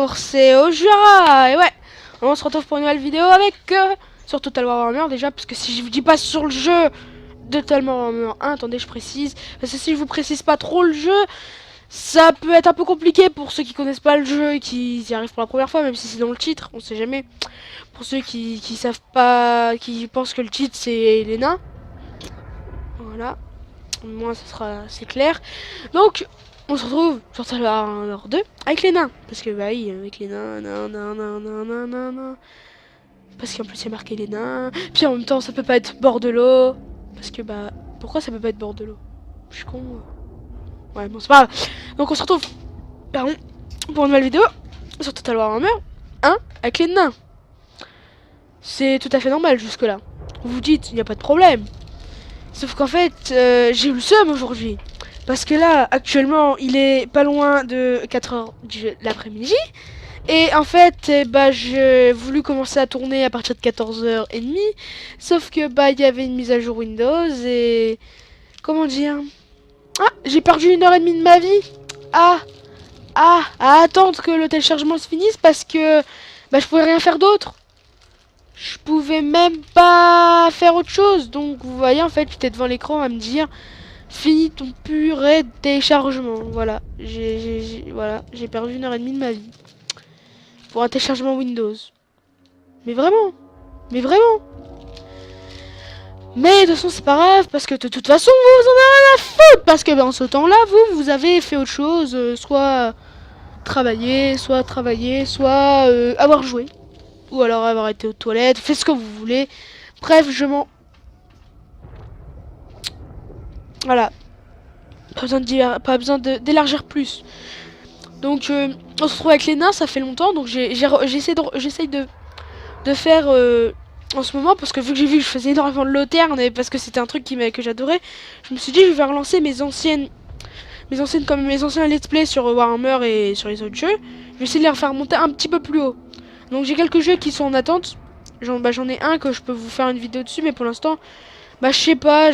c'est Ojira. Et ouais, on se retrouve pour une nouvelle vidéo avec sur Total War Warhammer déjà, parce que si je vous dis pas sur le jeu de Total War Warhammer 1, attendez, je précise, parce que si je vous précise pas trop le jeu, ça peut être un peu compliqué pour ceux qui connaissent pas le jeu et qui y arrivent pour la première fois, même si c'est dans le titre, on sait jamais. Pour ceux qui savent pas, qui pensent que le titre c'est les nains, voilà, moi ça sera c'est clair. Donc on se retrouve sur Total War 2 avec les nains, parce que bah oui, avec les nains, parce qu'en plus c'est marqué les nains. Puis en même temps ça peut pas être bord de l'eau, parce que bah pourquoi ça peut pas être bord de l'eau? Je suis con. Ouais bon c'est pas grave. Donc on se retrouve, pardon, pour une nouvelle vidéo sur Total War Warhammer 1 avec les nains. C'est tout à fait normal jusque là. Vous vous dites il n'y a pas de problème. Sauf qu'en fait j'ai eu le seum aujourd'hui. Parce que là, actuellement, il est pas loin de 4h de l'après-midi. Et en fait, bah, j'ai voulu commencer à tourner à partir de 14h30. Sauf que, bah, il y avait une mise à jour Windows et... Comment dire? Ah, j'ai perdu 1h30 de ma vie. À attendre que le téléchargement se finisse parce que, bah, je pouvais rien faire d'autre. Je pouvais même pas faire autre chose. Donc, vous voyez, en fait, j'étais devant l'écran à me dire... Fini ton purée de téléchargement. Voilà, j'ai perdu 1h30 de ma vie pour un téléchargement Windows. Mais vraiment, mais vraiment. Mais de toute façon c'est pas grave parce que de toute façon vous en avez rien à foutre parce que dans ce temps-là vous avez fait autre chose, soit travailler, soit avoir joué, ou alors avoir été aux toilettes, faites ce que vous voulez. Bref, je m'en... Voilà. Pas besoin d'élargir plus. Donc on se retrouve avec les nains, ça fait longtemps, donc j'essaye de faire en ce moment, parce que vu que j'ai vu que je faisais énormément de Lothern, et parce que c'était un truc que j'adorais, je me suis dit je vais relancer mes anciens let's play sur Warhammer et sur les autres jeux. Je vais essayer de les refaire monter un petit peu plus haut. Donc j'ai quelques jeux qui sont en attente. J'en ai un que je peux vous faire une vidéo dessus, mais pour l'instant, bah je sais pas,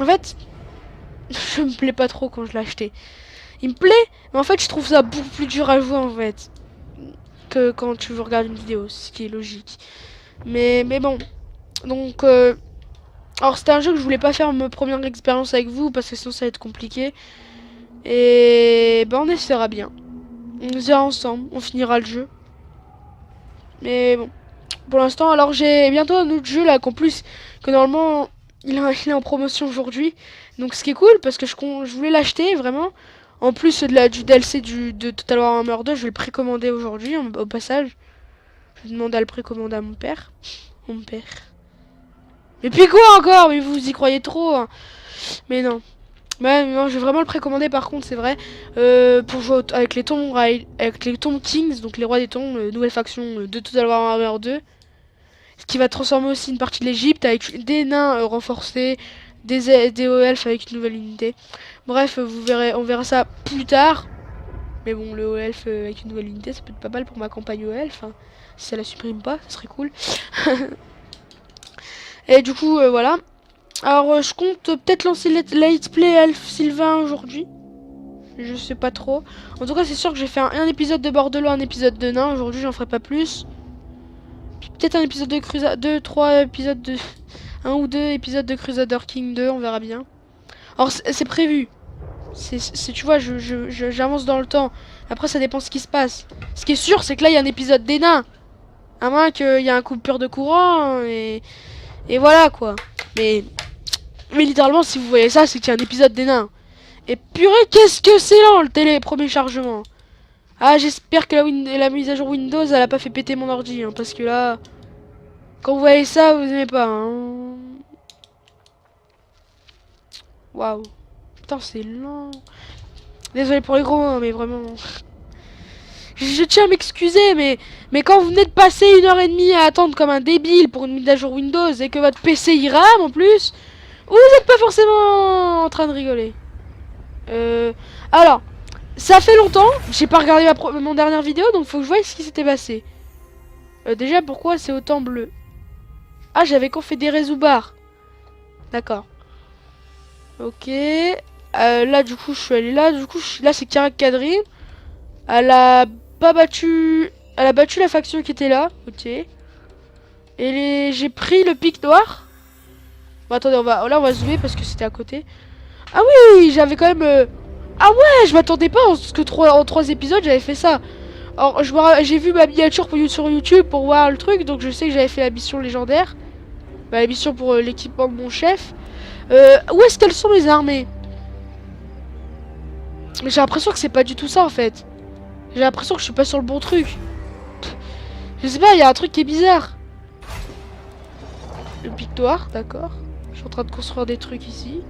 en fait, je me plais pas trop quand je l'ai acheté. Il me plaît, mais en fait je trouve ça beaucoup plus dur à jouer en fait que quand tu regardes une vidéo, ce qui est logique. Mais bon, donc alors c'était un jeu que je voulais pas faire ma première expérience avec vous parce que sinon ça va être compliqué. Et ben on essaiera bien. On ira ensemble, on finira le jeu. Mais bon, pour l'instant, alors j'ai bientôt un autre jeu là qu'en plus que normalement il est en promotion aujourd'hui. Donc ce qui est cool parce que je voulais l'acheter vraiment. En plus du DLC de Total War Warhammer 2, je vais le précommander aujourd'hui au passage. Je vais demander à le précommander à mon père. Mon père. Mais puis quoi encore? Mais vous y croyez trop hein. Mais non. Ouais, non, je vais vraiment le précommander par contre, c'est vrai. Pour jouer avec les tombes Kings, donc les rois des tombes, nouvelle faction de Total War Warhammer 2. Ce qui va transformer aussi une partie de l'Egypte avec des nains renforcés, des hauts elfes avec une nouvelle unité. Bref, vous verrez, on verra ça plus tard. Mais bon, le haut elfe avec une nouvelle unité, ça peut être pas mal pour ma campagne haut elfe. Hein. Si ça la supprime pas, ça serait cool. Et du coup, voilà. Alors, je compte peut-être lancer Let's Play Elf Sylvain aujourd'hui. Je sais pas trop. En tout cas, c'est sûr que j'ai fait un épisode de Bordelot, un épisode de Nain. Aujourd'hui, j'en ferai pas plus. Peut-être un épisode de Crusader, 3 épisodes de... un ou deux épisodes de Crusader King 2, on verra bien. Alors, c'est prévu. Tu vois, j'avance dans le temps. Après, ça dépend ce qui se passe. Ce qui est sûr, c'est que là, il y a un épisode des nains. À moins qu'il y ait un coupure de courant, et voilà, quoi. Mais littéralement, si vous voyez ça, c'est qu'il y a un épisode des nains. Et purée, qu'est-ce que c'est lent, le premier chargement. Ah, j'espère que la mise à jour Windows, elle a pas fait péter mon ordi, hein, parce que là... Quand vous voyez ça, vous aimez pas, hein. Waouh. Putain, c'est lent. Désolé pour les gros mots, mais vraiment... Je tiens à m'excuser, mais quand vous venez de passer 1h30 à attendre comme un débile pour une mise à jour Windows et que votre PC y rame en plus, vous n'êtes pas forcément en train de rigoler. Alors, ça fait longtemps, j'ai pas regardé mon dernière vidéo, donc faut que je voie ce qui s'était passé. Déjà, pourquoi c'est autant bleu? Ah, j'avais confédéré Zubar. D'accord. Ok. Là, du coup, je suis allé là. Du coup, là, c'est Karak Kadri. À la pas battu... Elle a battu la faction qui était là. Ok. Et j'ai pris le pic noir. Bon, attendez, là on va zoomer parce que c'était à côté. Ah oui, j'avais quand même... Ah ouais, je m'attendais pas parce que en 3 épisodes j'avais fait ça. Alors j'ai vu ma miniature sur YouTube pour voir le truc, donc je sais que j'avais fait la mission légendaire. Bah, la mission pour l'équipement de mon chef. Où est-ce qu'elles sont mes armées? J'ai l'impression que c'est pas du tout ça en fait. J'ai l'impression que je suis pas sur le bon truc. Je sais pas, il y a un truc qui est bizarre. Le pictoire, d'accord. Je suis en train de construire des trucs ici.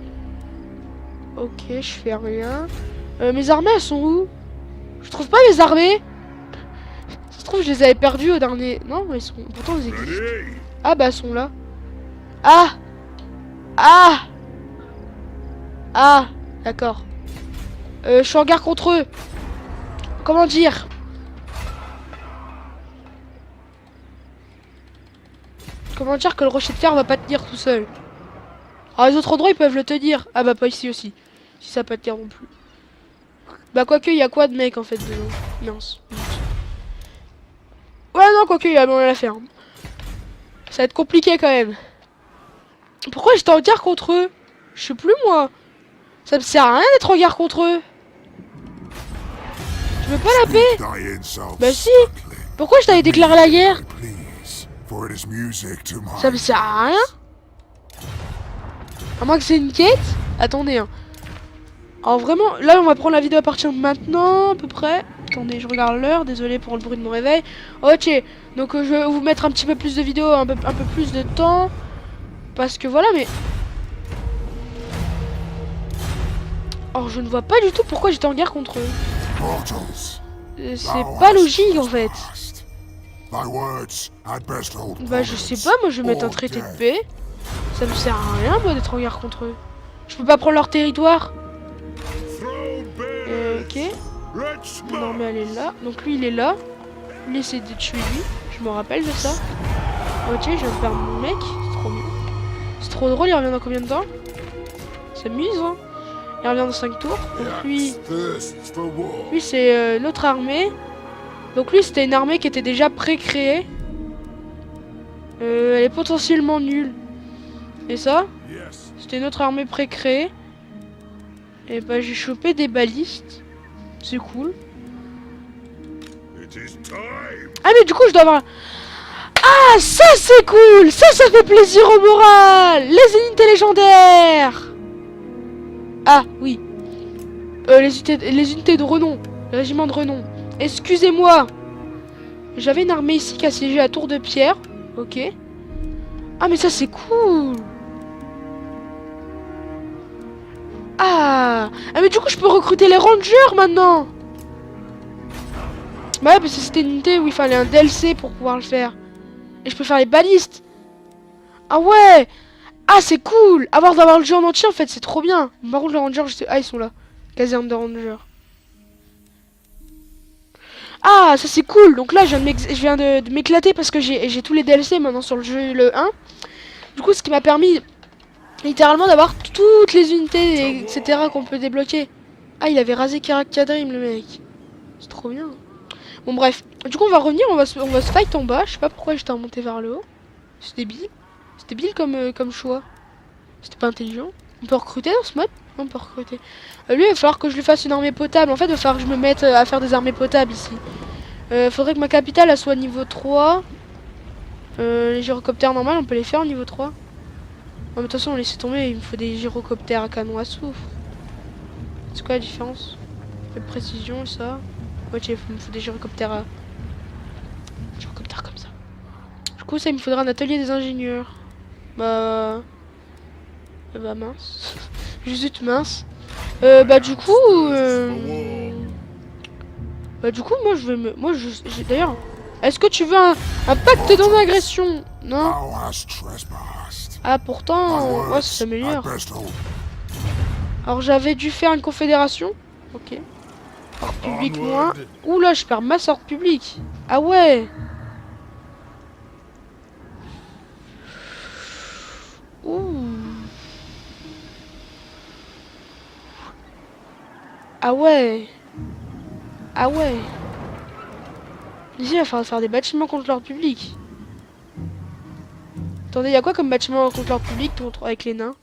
Ok, je fais rien. Mes armées, elles sont où? Je trouve pas mes armées. Ça se trouve, je les avais perdues au dernier... Non, mais elles sont... Pourtant, elles existent. Ah, bah, elles sont là. Ah! Ah! Ah! D'accord. Je suis en guerre contre eux. Comment dire? Comment dire que le rocher de fer va pas tenir tout seul? Alors, les autres endroits, ils peuvent le tenir. Ah, bah, pas ici aussi. Si ça peut tenir non plus. Bah, quoique, il y a quoi de mec en fait dedans? Mince. Ouais, non, quoique, il y a bon, la ferme. Ça va être compliqué quand même. Pourquoi j'étais en guerre contre eux? Je sais plus moi. Ça me sert à rien d'être en guerre contre eux. Tu veux pas la paix? Bah si. Pourquoi je t'avais déclaré la guerre? Ça me sert à rien. À moins que c'est une quête. Attendez hein. Alors vraiment, là on va prendre la vidéo à partir de maintenant à peu près. Attendez, je regarde l'heure, désolé pour le bruit de mon réveil. Ok, donc je vais vous mettre un petit peu plus de vidéos, un peu plus de temps. Parce que voilà, mais... Oh, je ne vois pas du tout pourquoi j'étais en guerre contre eux. C'est pas logique en fait. Bah je sais pas, moi je vais mettre un traité de paix. Ça me sert à rien moi d'être en guerre contre eux. Je peux pas prendre leur territoire. Ok. Mon armée elle est là. Donc lui il est là. Lui c'est de tuer lui. Je me rappelle de ça. Ok, je viens de perdre mon mec. C'est trop bien. C'est trop drôle, il revient dans combien de temps? Ça m'amuse hein. Il revient dans 5 tours. Donc lui c'est l'autre armée. Donc lui c'était une armée qui était déjà pré-créée. Elle est potentiellement nulle. Et ça, c'était une autre armée pré-créée. Et bah j'ai chopé des balistes. C'est cool. Ah mais du coup je dois avoir... Ah ça c'est cool. Ça fait plaisir au moral. Les unités légendaires. Ah oui. Les unités de renom. Le régiment de renom. Excusez-moi. J'avais une armée ici qui assiégeait la tour de pierre. Ok. Ah mais ça c'est cool. Ah mais du coup je peux recruter les rangers maintenant. Bah ouais parce que c'était une unité où il fallait un DLC pour pouvoir le faire. Et je peux faire les balistes. Ah ouais. Ah c'est cool. D'avoir le jeu en entier en fait c'est trop bien. Par contre les rangers je sais... Ah ils sont là. Caserne de rangers. Ah ça c'est cool. Donc là je viens de m'éclater parce que j'ai tous les DLC maintenant sur le jeu le 1. Du coup ce qui m'a permis littéralement d'avoir toutes les unités etc qu'on peut débloquer. Ah il avait rasé Karak Kadrim le mec. C'est trop bien. Bon bref. Du coup on va revenir, on va se fight en bas. Je sais pas pourquoi j'étais remonté vers le haut. C'est débile. C'est débile comme choix. C'était pas intelligent. On peut recruter dans ce mode? On peut recruter. Lui il va falloir que je lui fasse une armée potable. En fait il va falloir que je me mette à faire des armées potables ici. Faudrait que ma capitale elle soit niveau 3. Les gyrocoptères normales on peut les faire au niveau 3. De toute façon, on laisse tomber, il me faut des gyrocoptères à canon à soufre. C'est quoi la différence? De précision, ça. Ok, il me faut des gyrocoptères à... Gyrocoptères comme ça. Du coup, ça, il me faudra un atelier des ingénieurs. Bah mince. Juste mince. Bah du coup... Bah du coup, moi, je vais me... Moi, d'ailleurs... Est-ce que tu veux un pacte de non-agression? Non. Ah pourtant, ouais, ça s'améliore. Alors j'avais dû faire une confédération. Ok. Ordre public moins. Ouh là, je perds masse ordre public. Ah ouais. Ouh. Ah ouais. Ah ouais. Ici, il va falloir faire des bâtiments contre l'ordre public. Attendez, il y a quoi comme bâtiment contre l'ordre public avec les nains?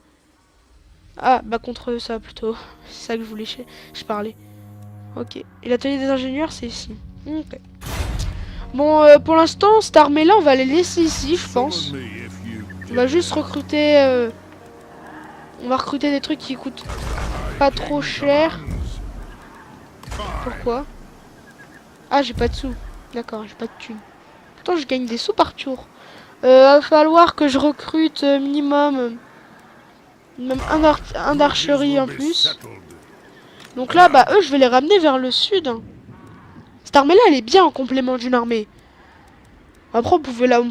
Ah, bah contre ça plutôt. C'est ça que je voulais je parlais. Ok. Et l'atelier des ingénieurs, c'est ici. Ok. Bon, pour l'instant, cette armée-là, on va les laisser ici, je pense. On va juste recruter... On va recruter des trucs qui coûtent pas trop cher. Pourquoi? Ah, j'ai pas de sous. D'accord, j'ai pas de thunes. Pourtant, je gagne des sous par tour. Va falloir que je recrute minimum... Même un d'archerie en plus. Donc là, bah eux, je vais les ramener vers le sud. Cette armée-là, elle est bien en complément d'une armée. Après, on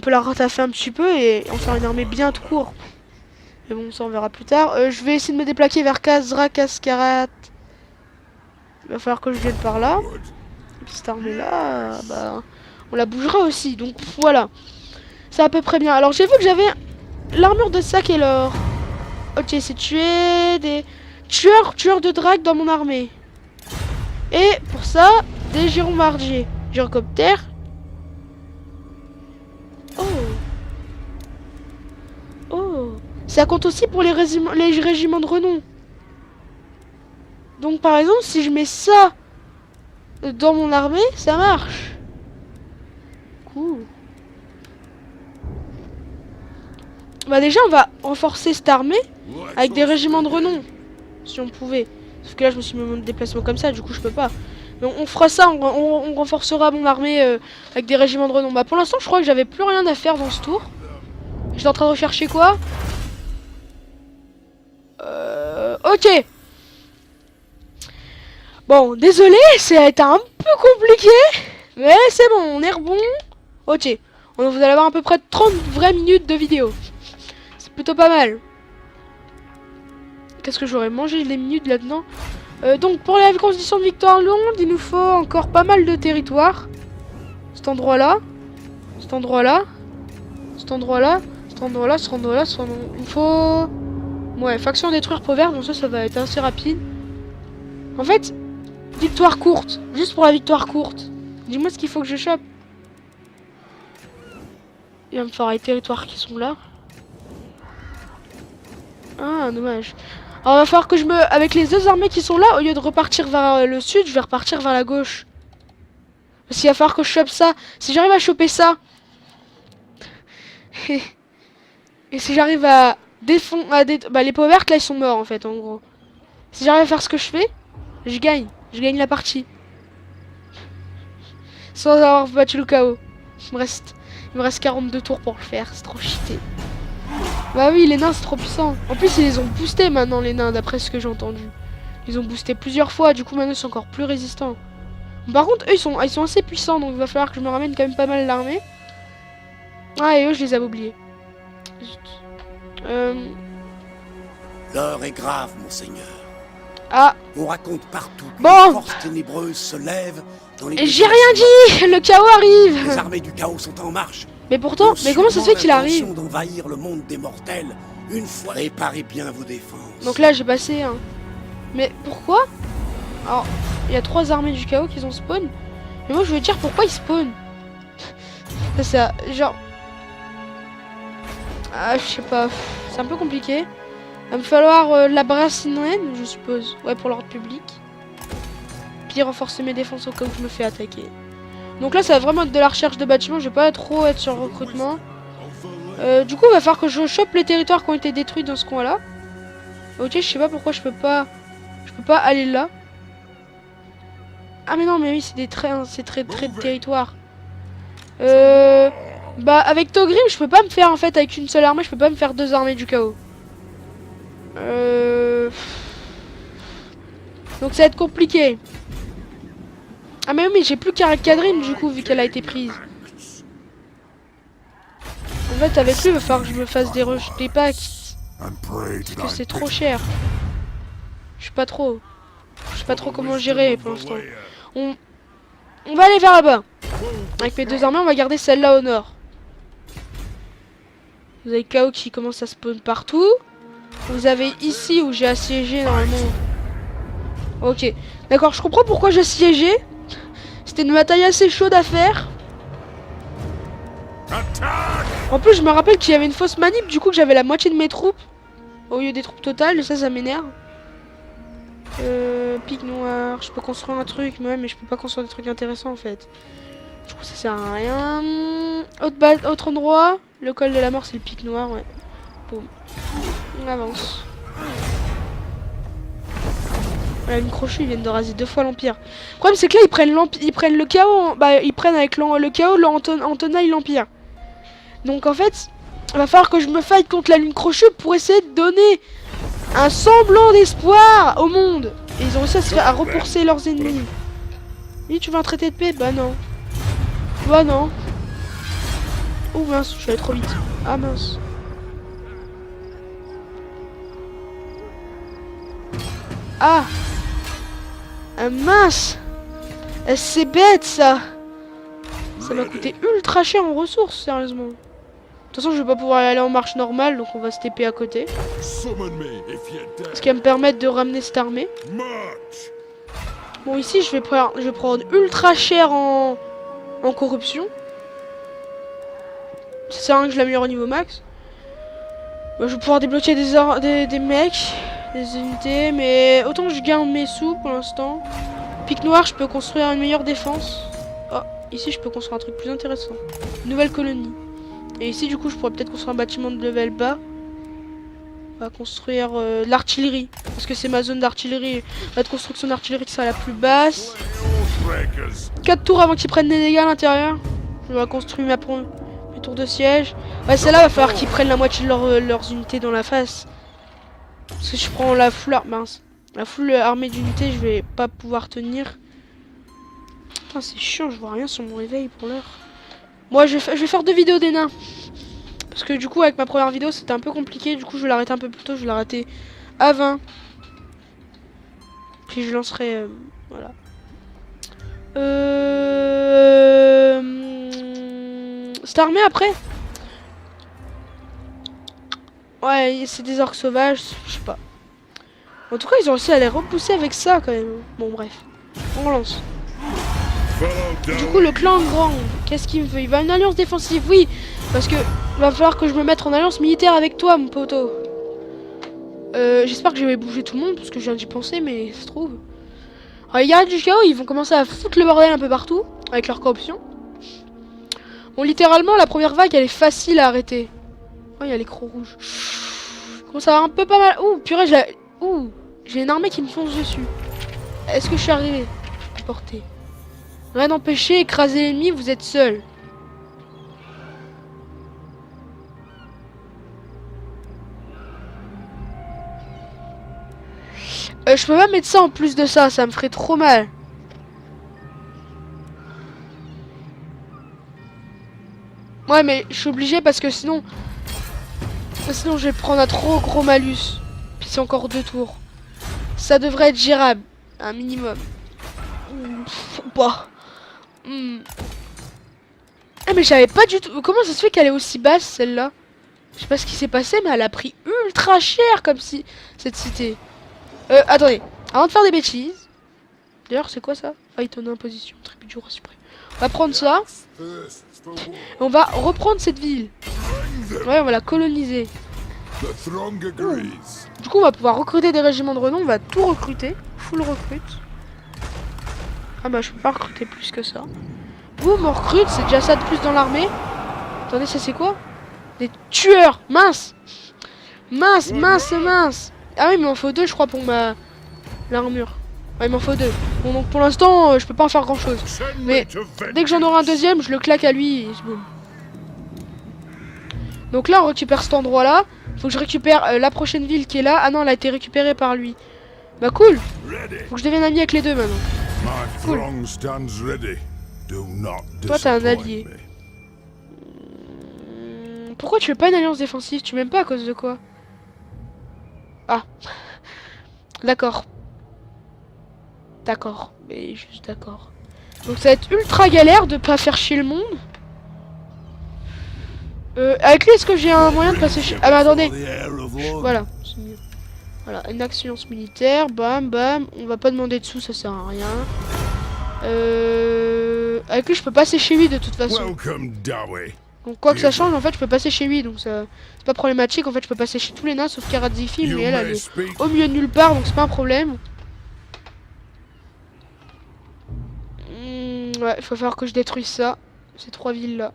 peut la rataffer un petit peu et en faire une armée bien de court. Mais bon, ça on verra plus tard. Je vais essayer de me déplacer vers Kazra, Kaskarat. Il va falloir que je vienne par là. Et puis cette armée-là, bah, on la bougera aussi. Donc voilà. C'est à peu près bien. Alors j'ai vu que j'avais l'armure de sac et l'or. Ok, c'est tuer des tueurs de drague dans mon armée. Et pour ça, des gyromardiers. Gyrocoptères. Oh. Oh. Ça compte aussi pour les régiments de renom. Donc par exemple, si je mets ça dans mon armée, ça marche. Cool. Bah déjà, on va renforcer cette armée avec des régiments de renom. Si on pouvait. Sauf que là, je me suis mis mon déplacement comme ça, du coup, je peux pas. Mais on fera ça, on renforcera mon armée avec des régiments de renom. Bah pour l'instant, je crois que j'avais plus rien à faire dans ce tour. J'étais en train de rechercher quoi? Ok. Bon, désolé, ça a été un peu compliqué. Mais c'est bon, on est rebond. Ok. Vous allez avoir à peu près 30 vraies minutes de vidéo. C'est plutôt pas mal. Qu'est-ce que j'aurais mangé les minutes là-dedans? Donc pour les conditions de victoire longue, il nous faut encore pas mal de territoire. Cet endroit-là. Cet endroit-là. Cet endroit-là. Cet endroit-là. Cet endroit-là. Il faut... Ouais, faction détruire peau verte. Bon ça va être assez rapide. En fait, victoire courte. Juste pour la victoire courte. Dis-moi ce qu'il faut que je chope. Il va me falloir les territoires qui sont là. Ah, dommage. Alors, il va falloir que je me... Avec les deux armées qui sont là, au lieu de repartir vers le sud, je vais repartir vers la gauche. Parce qu'il va falloir que je chope ça. Si j'arrive à choper ça... Et si j'arrive à défendre... Bah, les peaux vertes, là, ils sont morts, en fait, en gros. Si j'arrive à faire ce que je fais, je gagne. Je gagne la partie. Sans avoir battu le chaos. Il me reste 42 tours pour le faire. C'est trop cheaté. Bah oui, les nains, c'est trop puissant. En plus, ils les ont boostés maintenant, les nains, d'après ce que j'ai entendu. Ils ont boosté plusieurs fois, du coup, maintenant, ils sont encore plus résistants. Par contre, eux, ils sont assez puissants, donc il va falloir que je me ramène quand même pas mal l'armée. Ah, et eux, je les avais oubliés. L'heure est grave, monseigneur. Ah. On raconte partout que bon. les forces ténébreuses se lèvent dans les... J'ai rien dit. Le chaos arrive. Les armées du chaos sont en marche. Mais pourtant, mais comment ça se fait qu'il arrive? D'envahir le monde des mortels une fois. Réparez bien vos défenses. Donc là, j'ai passé un... Mais pourquoi? Alors, il y a 3 armées du chaos qui ont spawn. Mais moi, je veux dire pourquoi ils spawnent. Ça, genre... Ah, je sais pas. C'est un peu compliqué. Il va me falloir la brassinerie, je suppose. Ouais, pour l'ordre public. Puis renforcer mes défenses au cas où je me fais attaquer. Donc là, ça va vraiment être de la recherche de bâtiments. Je vais pas trop être sur le recrutement. Du coup, il va falloir que je chope les territoires qui ont été détruits dans ce coin-là. Ok, je sais pas pourquoi je peux pas aller là. Ah mais non, mais oui, c'est des traits, c'est très de territoire. Bah avec Togrim, je peux pas me faire en fait avec une seule armée, je peux pas me faire 2 armées du chaos. Donc ça va être compliqué. Ah mais oui, mais j'ai plus Kadrim du coup vu qu'elle a été prise. En fait avec lui il va falloir que je me fasse des packs. Parce que c'est trop cher. Je sais pas trop comment gérer pour l'instant. On va aller vers là-bas. Avec mes 2 armées, on va garder celle-là au nord. Vous avez KO qui commence à spawn partout. Vous avez ici où j'ai assiégé normalement. Ok. D'accord, je comprends pourquoi j'ai assiégé. C'était une bataille assez chaude à faire. En plus, je me rappelle qu'il y avait une fausse manip, du coup que j'avais la moitié de mes troupes au lieu des troupes totales, ça m'énerve. Pic noir, je peux construire un truc, mais je peux pas construire des trucs intéressants en fait. Du coup ça sert à rien. Autre endroit, le col de la mort c'est le pic noir, ouais. Boum. On avance. Voilà, une crochet, ils viennent de raser 2 fois l'Empire. Le problème c'est que là ils prennent le chaos, ils prennent avec le chaos en tenaille l'Empire. Donc en fait, il va falloir que je me fight contre la lune crochue pour essayer de donner un semblant d'espoir au monde. Et ils ont réussi à repousser leurs ennemis. Oui, tu veux un traité de paix? Bah non. Bah non. Oh mince, je suis allé trop vite. Ah mince. Ah. Ah mince. C'est bête ça. Ça m'a coûté ultra cher en ressources, sérieusement. De toute façon, je vais pas pouvoir aller en marche normale, donc on va se TP à côté. Ce qui va me permettre de ramener cette armée. Bon, ici, je vais prendre ultra cher en corruption. Ça sert à rien que je l'améliore au niveau max. Bon, je vais pouvoir débloquer des mecs, des unités, mais autant que je gagne mes sous pour l'instant. Pic noir, je peux construire une meilleure défense. Oh, ici, je peux construire un truc plus intéressant. Nouvelle colonie. Et ici, du coup, je pourrais peut-être construire un bâtiment de level bas. On va construire de l'artillerie. Parce que c'est ma zone d'artillerie. La construction d'artillerie qui sera la plus basse. 4 tours avant qu'ils prennent des dégâts à l'intérieur. Je vais construire mes tours de siège. Ouais, celle-là, va falloir qu'ils prennent la moitié de leurs unités dans la face. Parce que je prends la foule... mince. La foule armée d'unités, je vais pas pouvoir tenir. Putain, c'est chiant, je vois rien sur mon réveil pour l'heure. Moi, je vais faire 2 vidéos des nains. Parce que du coup, avec ma première vidéo, c'était un peu compliqué. Du coup, je vais l'arrêter un peu plus tôt. Je vais l'arrêter à 20. Puis je lancerai... voilà. C'est armé après? Ouais, c'est des orques sauvages. Je sais pas. En tout cas, ils ont réussi à les repousser avec ça, quand même. Bon, bref. On relance. Du coup, le clan grand, qu'est-ce qu'il me veut? Il va une alliance défensive, oui. Parce que va falloir que je me mette en alliance militaire avec toi, mon poteau. J'espère que je vais bouger tout le monde, parce que je viens d'y penser, mais ça se trouve. Alors, les gardes du chaos, ils vont commencer à foutre le bordel un peu partout, avec leur corruption. Bon, littéralement, la première vague, elle est facile à arrêter. Oh, il y a les crocs rouges. Comment ça va un peu pas mal. Ouh, purée, j'ai une armée qui me fonce dessus. Est-ce que je suis arrivé? Je peux porter. Rien d'empêcher, écraser l'ennemi, vous êtes seul. Je peux pas mettre ça en plus de ça, ça me ferait trop mal. Ouais, mais je suis obligé parce que sinon je vais prendre un trop gros malus. Puis c'est encore 2 tours. Ça devrait être gérable, un minimum. Ou pas. Ah mais j'avais pas du tout... Comment ça se fait qu'elle est aussi basse celle-là? Je sais pas ce qui s'est passé, mais elle a pris ultra cher comme si... cette cité. Attendez. Avant de faire des bêtises... D'ailleurs c'est quoi ça? Ah, étonnant imposition, tribu du roi suprême. On va prendre ça. On va reprendre cette ville. Ouais, on va la coloniser. Du coup on va pouvoir recruter des régiments de renom. On va tout recruter. Full recrute. Ah bah je peux pas recruter plus que ça. Boum, on recrute, c'est déjà ça de plus dans l'armée. Attendez, ça c'est quoi? Des tueurs. Mince. Mince. Ah oui, il m'en faut 2 je crois pour l'armure. Ouais, il m'en faut 2. Bon, donc pour l'instant, je peux pas en faire grand chose. Mais dès que j'en aurai un deuxième, je le claque à lui et boum. Donc là, on récupère cet endroit là. Faut que je récupère la prochaine ville qui est là. Ah non, elle a été récupérée par lui. Bah cool. Faut que je devienne ami avec les deux maintenant. Cool. Toi, t'es un allié. Pourquoi tu fais pas une alliance défensive? Tu m'aimes pas à cause de quoi? Ah. D'accord. D'accord. Mais juste d'accord. Donc ça va être ultra galère de pas faire chier le monde. Avec lui, est-ce que j'ai un moyen de passer chier... Ah bah attendez. Voilà. C'est mieux. Voilà, une action militaire. Bam, bam. On va pas demander de sous, ça sert à rien. Avec lui, je peux passer chez lui de toute façon. Donc quoi que ça change, en fait, je peux passer chez lui, donc ça c'est pas problématique. En fait, je peux passer chez tous les nains sauf Karazikfin, mais elle est au milieu de nulle part, donc c'est pas un problème. Ouais, il va falloir que je détruise ça, ces 3 villes là.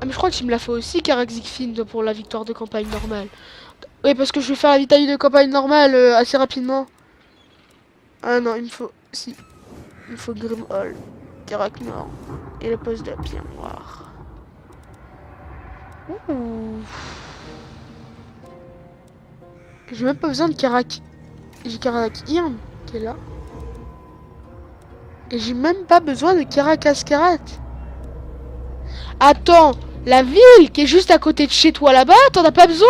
Ah mais je crois qu'il me l'a fait aussi Karazikfin pour la victoire de campagne normale. Oui, parce que je vais faire la vitalité de campagne normale assez rapidement. Ah non, il me faut... Si. Il me faut Grimhall, Karak Nord et le poste de pierre noire. Ouh. J'ai même pas besoin de Karak... J'ai Karak Irm qui est là. Et j'ai même pas besoin de Karak Askarat. Attends, la ville qui est juste à côté de chez toi là-bas, t'en as pas besoin.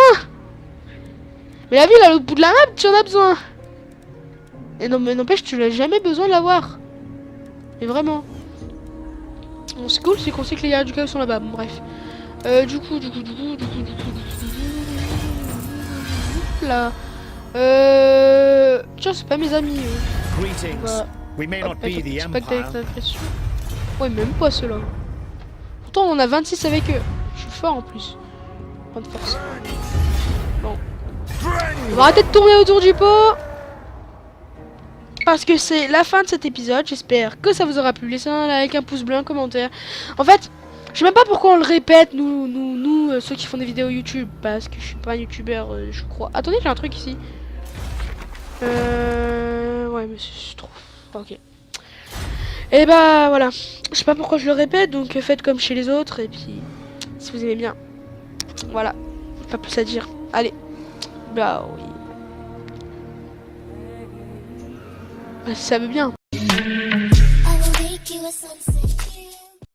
Mais la ville à l'autre bout de la map, tu en as besoin. Et non, mais n'empêche, tu n'as jamais besoin de l'avoir. Mais vraiment. Bon, c'est cool, c'est qu'on sait que les guerriers du chaos sont là-bas. Bon, bref. Du coup. Là. Tiens, c'est pas mes amis. Greetings. We may not be the Empire. Ouais, même pas ceux-là. Pourtant, on a 26 avec eux. Je suis fort en plus. Pas de force. Bon. On va arrêter de tourner autour du pot. Parce que c'est la fin de cet épisode. J'espère que ça vous aura plu. Laissez un like, un pouce bleu, un commentaire. En fait, je sais même pas pourquoi on le répète, nous ceux qui font des vidéos YouTube. Parce que je suis pas un youtubeur, je crois. Attendez, j'ai un truc ici. Ouais, mais c'est trop... Ok. Et bah voilà. Je sais pas pourquoi je le répète, donc faites comme chez les autres. Et puis, si vous aimez bien. Voilà. Pas plus à dire. Allez. Bah oui. Bah, ça veut bien. I will make you a sunset.